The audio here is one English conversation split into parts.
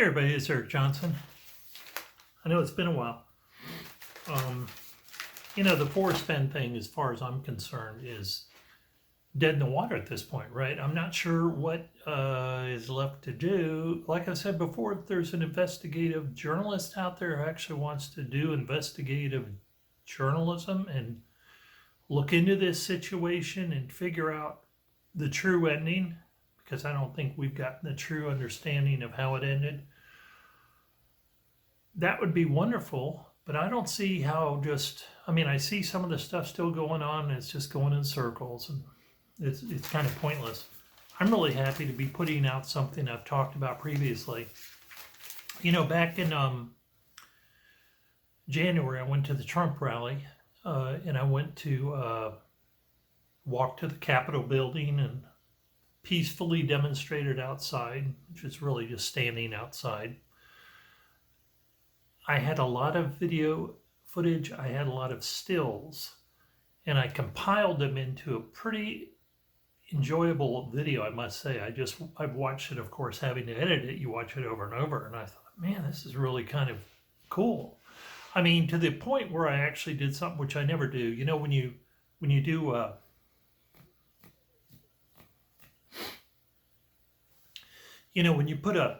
Hey everybody, it's Eric Johnson. I know it's been a while. The force fend thing, as far as I'm concerned, is dead in the water at this point, right? I'm not sure what is left to do. Like I said before, if there's an investigative journalist out there who actually wants to do investigative journalism and look into this situation and figure out the true ending, because I don't think we've gotten the true understanding of how it ended, that would be wonderful. But I don't see how I see some of the stuff still going on, and it's just going in circles, and it's kind of pointless. I'm really happy to be putting out something I've talked about previously. Back in January, I went to the Trump rally, and I went to walk to the Capitol building and peacefully demonstrated outside, which is really just standing outside. I had a lot of video footage, I had a lot of stills, and I compiled them into a pretty enjoyable video, I must say. I've watched it, of course, having to edit it. You watch it over and over, and I thought, man, this is really kind of cool. I mean, to the point where I actually did something which I never do. When you do when you put a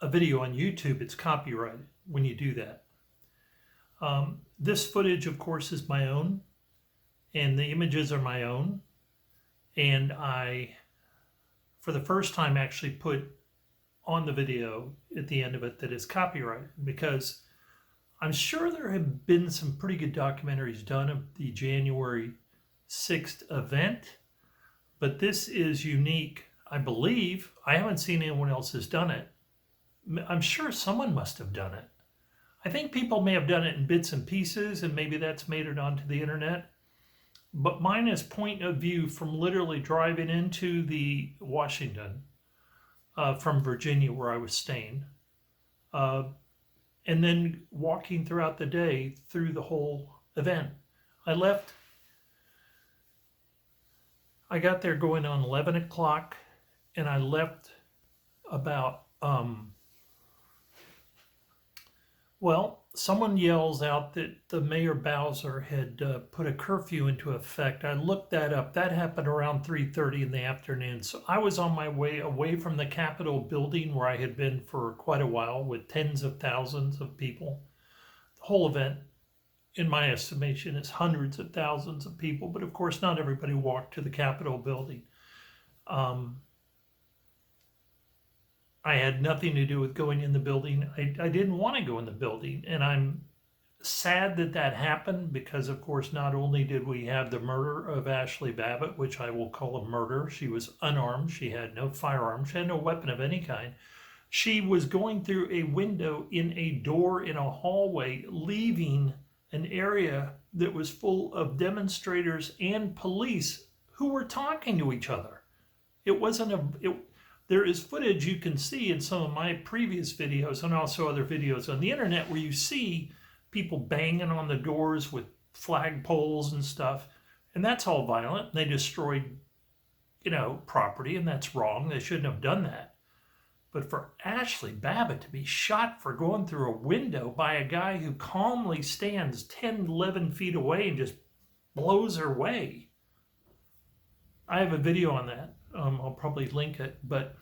video on YouTube, it's copyrighted when you do that. This footage, of course, is my own, and the images are my own. And I, for the first time, actually put on the video at the end of it that it's copyrighted, because I'm sure there have been some pretty good documentaries done of the January 6th event, but this is unique, I believe. I haven't seen anyone else has done it. I'm sure someone must have done it. I think people may have done it in bits and pieces, and maybe that's made it onto the internet. But mine is point of view from literally driving into the Washington from Virginia, where I was staying, and then walking throughout the day through the whole event. I got there going on 11 o'clock, and I left about, someone yells out that the Mayor Bowser had put a curfew into effect. I looked that up. That happened around 3:30 in the afternoon. So I was on my way away from the Capitol building, where I had been for quite a while with tens of thousands of people. The whole event, in my estimation, is hundreds of thousands of people. But of course, not everybody walked to the Capitol building. I had nothing to do with going in the building. I didn't want to go in the building, and I'm sad that that happened, because, of course, not only did we have the murder of Ashley Babbitt, which I will call a murder. She was unarmed. She had no firearm. She had no weapon of any kind. She was going through a window in a door in a hallway, leaving an area that was full of demonstrators and police who were talking to each other. There is footage you can see in some of my previous videos, and also other videos on the internet, where you see people banging on the doors with flagpoles and stuff. And that's all violent. They destroyed, property, and that's wrong. They shouldn't have done that. But for Ashley Babbitt to be shot for going through a window by a guy who calmly stands 10, 11 feet away and just blows her away. I have a video on that. I'll probably link it, but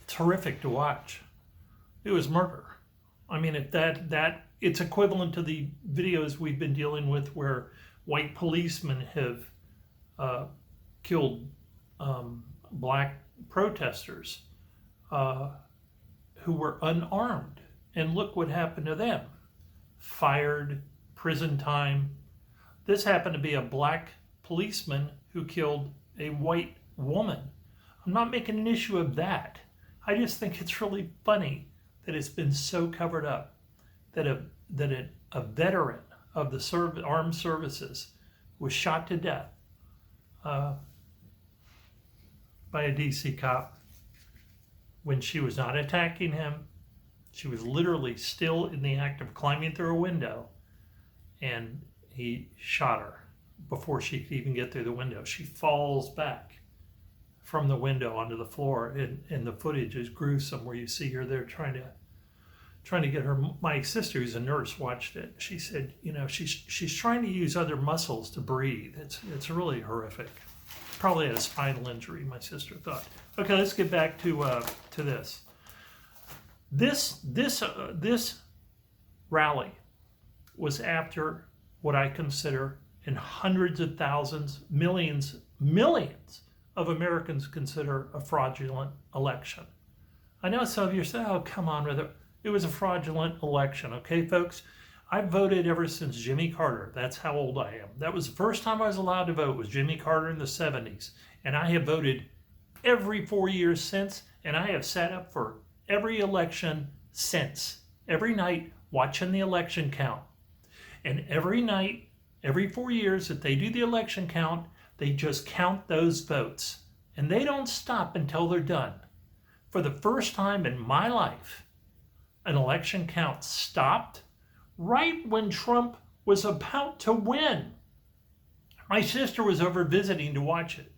it's horrific to watch. It was murder. I mean, if that it's equivalent to the videos we've been dealing with, where white policemen have killed black protesters who were unarmed, and look what happened to them: fired, prison time. This happened to be a black policeman who killed a white woman. I'm not making an issue of that. I just think it's really funny that it's been so covered up, that a veteran of the armed services was shot to death by a DC cop when she was not attacking him. She was literally still in the act of climbing through a window, and he shot her before she could even get through the window. She falls back from the window onto the floor, and the footage is gruesome where you see her there trying to get her. My sister, who's a nurse, watched it. She said, you know, she's trying to use other muscles to breathe. It's really horrific. Probably had a spinal injury, my sister thought. Okay, let's get back to this. This rally was after what I consider, and hundreds of thousands, millions of Americans consider a fraudulent election. I know some of you say, oh, come on with it. It was a fraudulent election, okay, folks? I've voted ever since Jimmy Carter. That's how old I am. That was the first time I was allowed to vote, was Jimmy Carter in the 70s. And I have voted every 4 years since, and I have sat up for every election since. Every night, watching the election count. And every night, every 4 years that they do the election count, they just count those votes. And they don't stop until they're done. For the first time in my life, an election count stopped right when Trump was about to win. My sister was over visiting to watch it.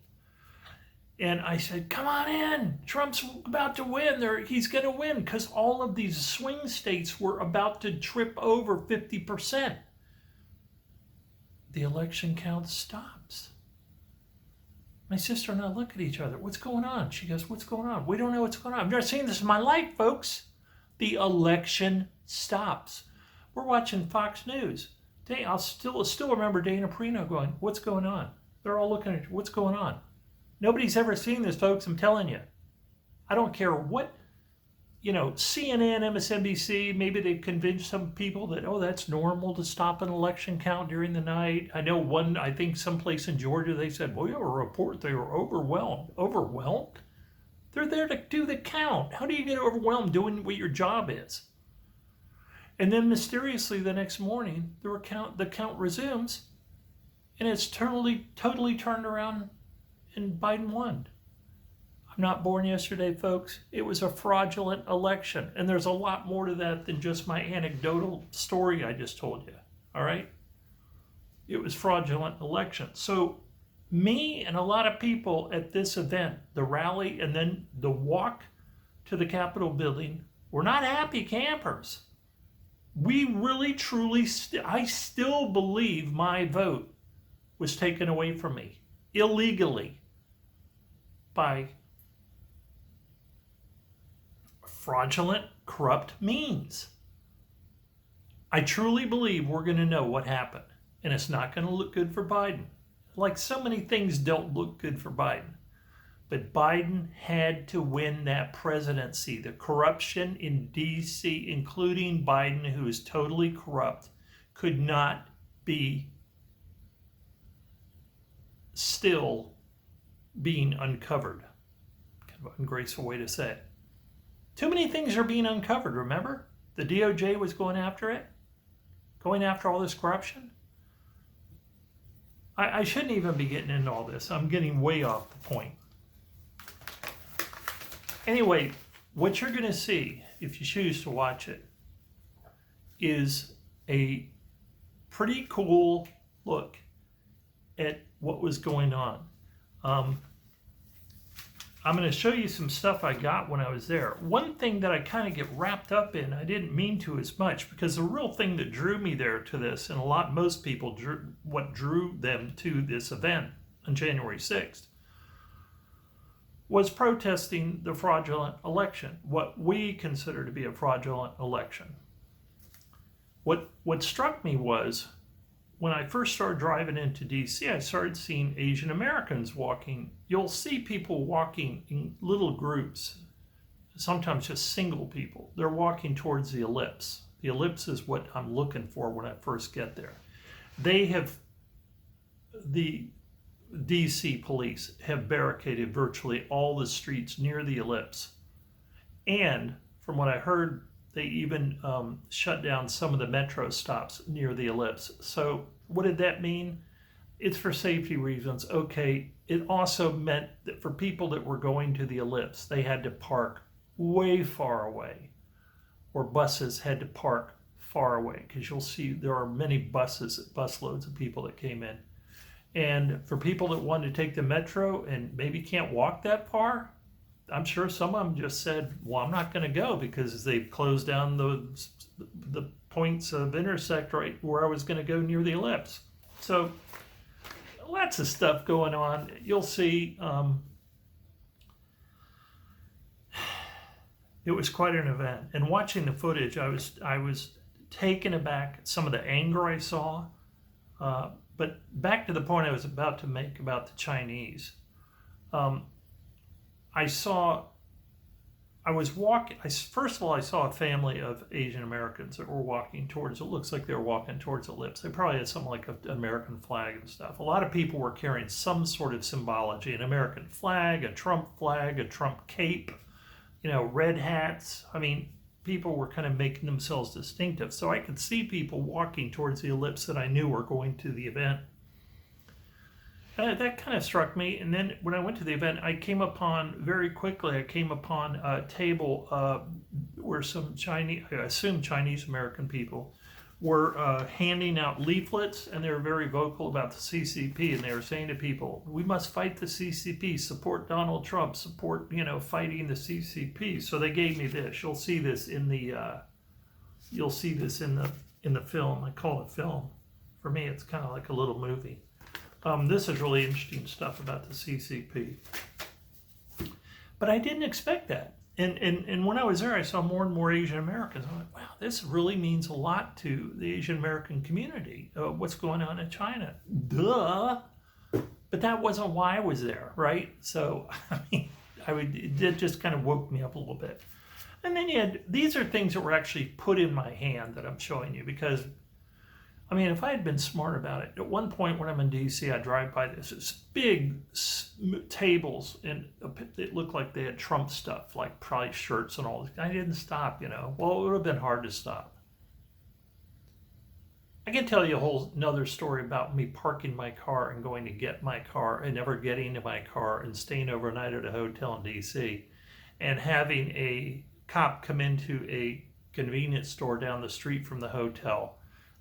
And I said, come on in. Trump's about to win. He's going to win, because all of these swing states were about to trip over 50%. The election count stops. My sister and I look at each other. What's going on? She goes, what's going on? We don't know what's going on. I've never seen this in my life, folks. The election stops. We're watching Fox News. I'll still remember Dana Perino going, what's going on? They're all looking at what's going on. Nobody's ever seen this, folks, I'm telling you. I don't care what, CNN, MSNBC, maybe they've convinced some people that, oh, that's normal to stop an election count during the night. I know I think someplace in Georgia, they said, well, you have a report they were overwhelmed. Overwhelmed? They're there to do the count. How do you get overwhelmed doing what your job is? And then mysteriously the next morning, the count resumes, and it's totally turned around, and Biden won. I'm not born yesterday, folks. It was a fraudulent election, and there's a lot more to that than just my anecdotal story I just told you, all right? It was fraudulent election. So me and a lot of people at this event, the rally and then the walk to the Capitol building, were not happy campers. We really, truly, I still believe my vote was taken away from me illegally by fraudulent, corrupt means. I truly believe we're going to know what happened, and it's not going to look good for Biden. Like so many things don't look good for Biden. But Biden had to win that presidency. The corruption in D.C., including Biden, who is totally corrupt, could not be still being uncovered. Kind of an ungraceful way to say it. Too many things are being uncovered, remember? The DOJ was going after it, going after all this corruption. I shouldn't even be getting into all this. I'm getting way off the point. Anyway, what you're going to see, if you choose to watch it, is a pretty cool look at what was going on. I'm going to show you some stuff I got when I was there. One thing that I kind of get wrapped up in, I didn't mean to as much, because the real thing that drew me there to this, and most people what drew them to this event on January 6th, was protesting the fraudulent election, what we consider to be a fraudulent election. What struck me was, when I first started driving into DC, I started seeing Asian Americans walking. You'll see people walking in little groups, sometimes just single people. They're walking towards the Ellipse. The Ellipse is what I'm looking for when I first get there. The DC police have barricaded virtually all the streets near the Ellipse. And from what I heard, they even shut down some of the metro stops near the Ellipse. So what did that mean? It's for safety reasons. Okay, it also meant that for people that were going to the Ellipse, they had to park way far away, or buses had to park far away, because you'll see there are many busloads of people that came in. And for people that want to take the metro and maybe can't walk that far, I'm sure some of them just said, well, I'm not going to go because they've closed down the points of intersect right where I was going to go near the Ellipse. So lots of stuff going on. You'll see. It was quite an event. And watching the footage, I was taken aback at some of the anger I saw. But back to the point I was about to make about the Chinese. First of all, I saw a family of Asian Americans that were walking towards, it looks like they were walking towards Ellipse. They probably had something like an American flag and stuff. A lot of people were carrying some sort of symbology, an American flag, a Trump cape, red hats. I mean, people were kind of making themselves distinctive. So I could see people walking towards the Ellipse that I knew were going to the event. That kind of struck me. And then when I went to the event, very quickly, I came upon a table where some Chinese, I assume Chinese American people, were handing out leaflets, and they were very vocal about the CCP, and they were saying to people, we must fight the CCP, support Donald Trump, support, fighting the CCP. So they gave me this. You'll see this in the film. I call it film. For me, it's kind of like a little movie. This is really interesting stuff about the CCP. But I didn't expect that. And when I was there, I saw more and more Asian Americans. I'm like, wow, this really means a lot to the Asian American community. What's going on in China? Duh. But that wasn't why I was there, right? So, I mean, it just kind of woke me up a little bit. And then these are things that were actually put in my hand that I'm showing you because, I mean, if I had been smart about it, at one point when I'm in DC, I drive by this big tables, and it looked like they had Trump stuff, like probably shirts and all this. I didn't stop, Well, it would have been hard to stop. I can tell you another story about me parking my car and going to get my car and never getting to my car and staying overnight at a hotel in DC and having a cop come into a convenience store down the street from the hotel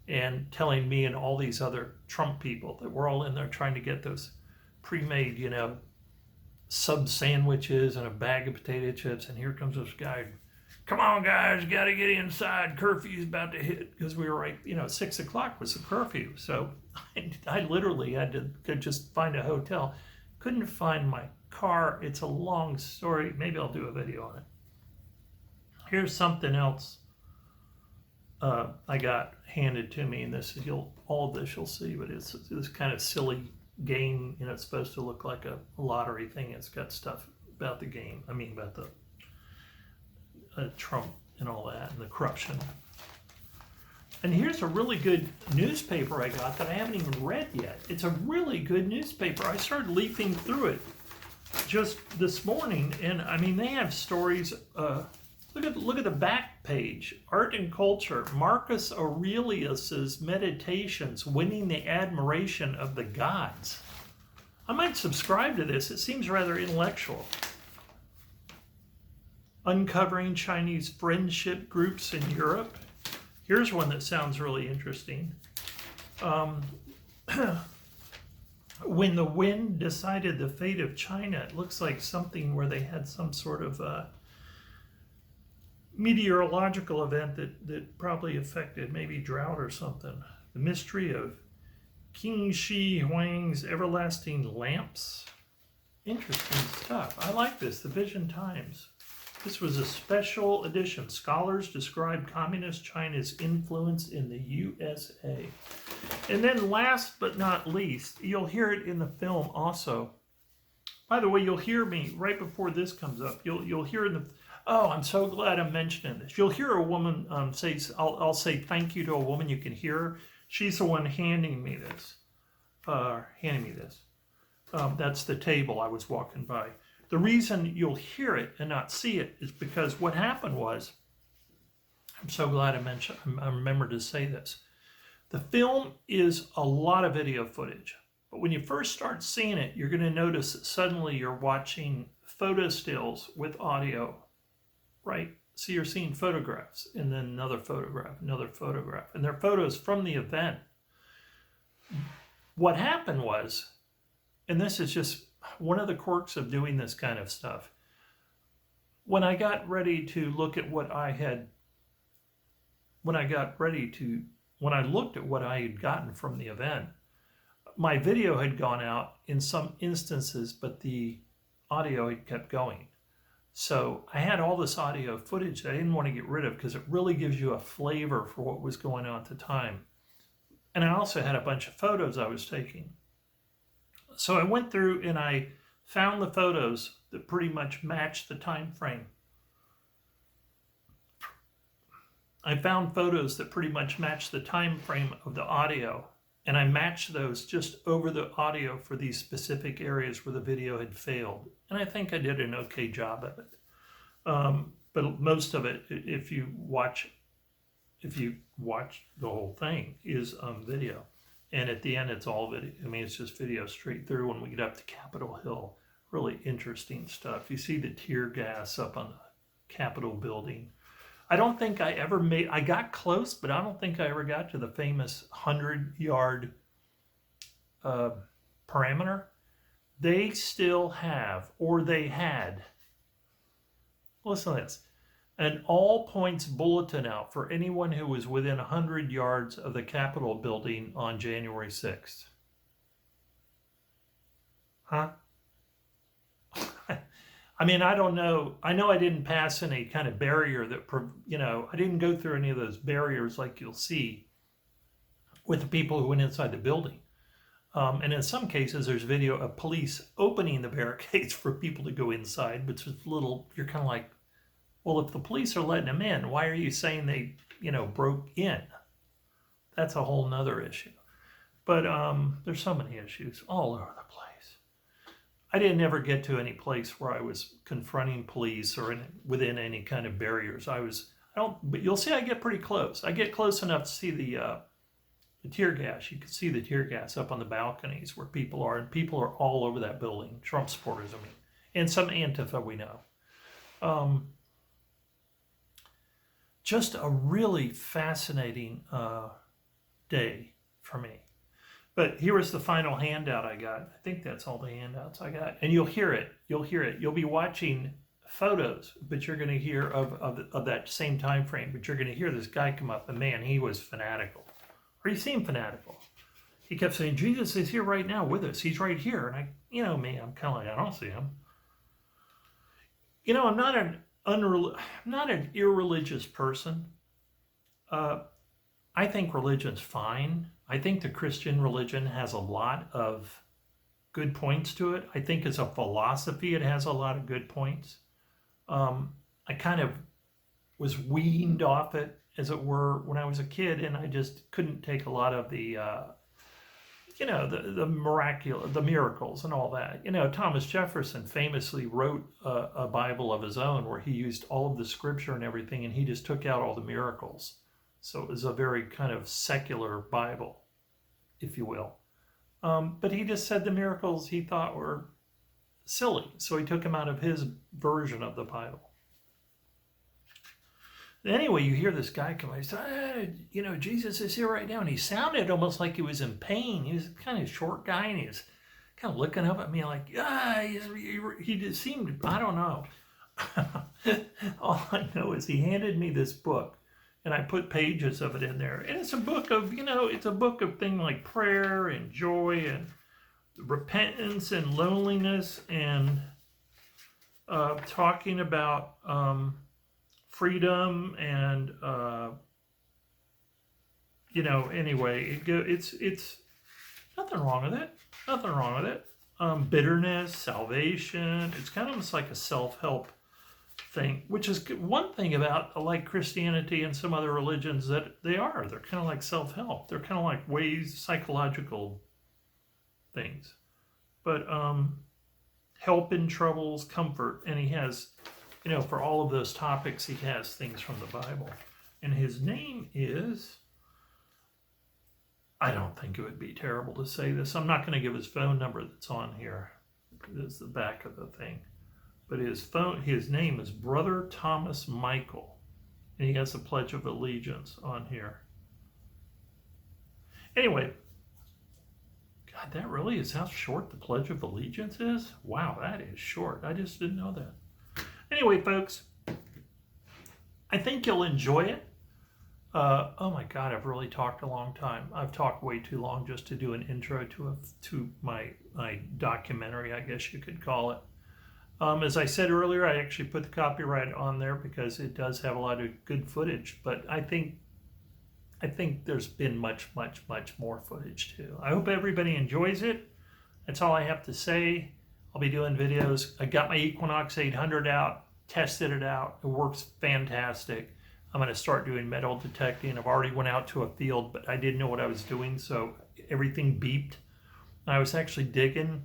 and telling me and all these other Trump people that we're all in there trying to get those pre-made, sub sandwiches and a bag of potato chips. And here comes this guy. Come on, guys, got to get inside. Curfew's about to hit. Because we were right, 6 o'clock was the curfew. So I literally had to just find a hotel. Couldn't find my car. It's a long story. Maybe I'll do a video on it. Here's something else I got handed to me, and all of this you'll see, but it's this kind of silly game. It's supposed to look like a lottery thing. It's got stuff about the game. I mean, about the Trump and all that, and the corruption. And here's a really good newspaper I got that I haven't even read yet. It's a really good newspaper. I started leafing through it just this morning, and I mean, they have stories. Look at the back page. Art and Culture. Marcus Aurelius's Meditations, Winning the Admiration of the Gods. I might subscribe to this. It seems rather intellectual. Uncovering Chinese friendship groups in Europe. Here's one that sounds really interesting. When the Wind Decided the Fate of China. It looks like something where they had some sort of meteorological event that probably affected maybe drought or something. The mystery of King Shi Huang's everlasting lamps. Interesting stuff. I like this. The Vision Times. This was a special edition. Scholars describe Communist China's influence in the USA. And then last but not least, you'll hear it in the film also. By the way, you'll hear me right before this comes up. You'll hear in the... Oh, I'm so glad I'm mentioning this. You'll hear a woman say, I'll say thank you to a woman. You can hear her. She's the one handing me this. That's the table I was walking by. The reason you'll hear it and not see it is because what happened was, I'm so glad I remembered to say this. The film is a lot of video footage. But when you first start seeing it, you're going to notice that suddenly you're watching photo stills with audio. Right? So you're seeing photographs and then another photograph. And they're photos from the event. what happened was, and this is just one of the quirks of doing this kind of stuff, when I got ready to look at what I had, when I looked at what I had gotten from the event, my video had gone out in some instances, but the audio had kept going. So I had all this audio footage that I didn't want to get rid of because it really gives you a flavor for what was going on at the time. And I also had a bunch of photos I was taking. So I went through and I found the photos that pretty much matched the time frame. I found photos that pretty much matched the time frame of the audio, and I matched those just over the audio for these specific areas where the video had failed. And I think I did an okay job of it. But most of it, if you watch the whole thing, is video. And at the end, it's all video. I mean, it's just video straight through. When we get up to Capitol Hill, really interesting stuff. You see the tear gas up on the Capitol building. I don't think I ever I got close, but I don't think I ever got to the famous 100-yard parameter. They still have, or they had, listen to this, an all points bulletin out for anyone who was within 100 yards of the Capitol building on January 6th. Huh? I mean, I don't know. I know I didn't pass any kind of barrier that, I didn't go through any of those barriers like you'll see with the people who went inside the building. And in some cases, there's video of police opening the barricades for people to go inside, which is you're kind of like, well, if the police are letting them in, why are you saying they, broke in? That's a whole nother issue. But there's so many issues all over the place. I didn't ever get to any place where I was confronting police or within any kind of barriers. But you'll see I get pretty close. I get close enough to see the tear gas. You can see the tear gas up on the balconies where people are, and people are all over that building. Trump supporters, I mean, and some Antifa we know. Just a really fascinating day for me. But here was the final handout I got. I think that's all the handouts I got. And you'll hear it. You'll be watching photos, but you're going to hear of that same time frame. But you're going to hear this guy come up, and man, he was fanatical. Or he seemed fanatical. He kept saying, Jesus is here right now with us. He's right here. And me, I'm kind of like, I don't see him. I'm not an irreligious person. I think religion's fine. I think the Christian religion has a lot of good points to it. I think as a philosophy, it has a lot of good points. I kind of was weaned off it, as it were, when I was a kid, and I just couldn't take a lot of the the miracles and all that. Thomas Jefferson famously wrote a Bible of his own where he used all of the scripture and everything, and he just took out all the miracles. So it was a very kind of secular Bible, if you will. But he just said the miracles he thought were silly, so he took them out of his version of the Bible. Anyway, you hear this guy come, he said, Jesus is here right now. And he sounded almost like he was in pain. He was kind of a short guy, and he was kind of looking up at me like, he just seemed, I don't know. All I know is he handed me this book, and I put pages of it in there. And it's a book of, things like prayer and joy and repentance and loneliness and talking about freedom and anyway, it's nothing wrong with it. Bitterness, salvation. It's kind of almost like a self-help thing, which is one thing about like Christianity and some other religions, that they're kind of like self-help. They're kind of like psychological things, but help in troubles, comfort, and he has, for all of those topics, he has things from the Bible. And his name is, I don't think it would be terrible to say this. I'm not going to give his phone number that's on here. It's the back of the thing. But his name is Brother Thomas Michael. And he has the Pledge of Allegiance on here. Anyway, God, that really is how short the Pledge of Allegiance is? Wow, that is short. I just didn't know that. Anyway, folks, I think you'll enjoy it. Oh my God, I've really talked a long time. I've talked way too long just to do an intro to my documentary, I guess you could call it. As I said earlier, I actually put the copyright on there because it does have a lot of good footage, but I think there's been much more footage too. I hope everybody enjoys it. That's all I have to say. I'll be doing videos. I got my Equinox 800 out, tested it out. It works fantastic. I'm going to start doing metal detecting. I've already went out to a field, but I didn't know what I was doing, so everything beeped. I was actually digging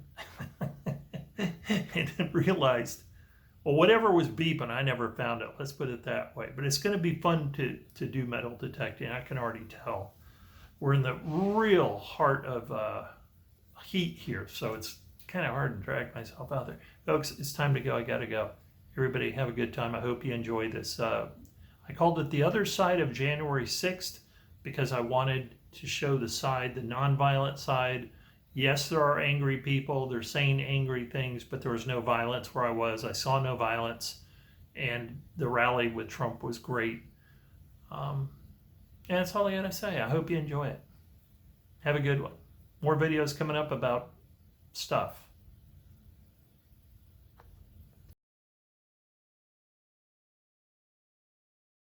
and realized, well, whatever was beeping, I never found it. Let's put it that way. But it's going to be fun to do metal detecting. I can already tell. We're in the real heart of heat here, so it's kind of hard to drag myself out there. Folks, it's time to go. I got to go. Everybody have a good time. I hope you enjoy this. I called it The Other Side of January 6th because I wanted to show the side, the nonviolent side. Yes, there are angry people. They're saying angry things, but there was no violence where I was. I saw no violence, and the rally with Trump was great. And that's all I got to say. I hope you enjoy it. Have a good one. More videos coming up about stuff.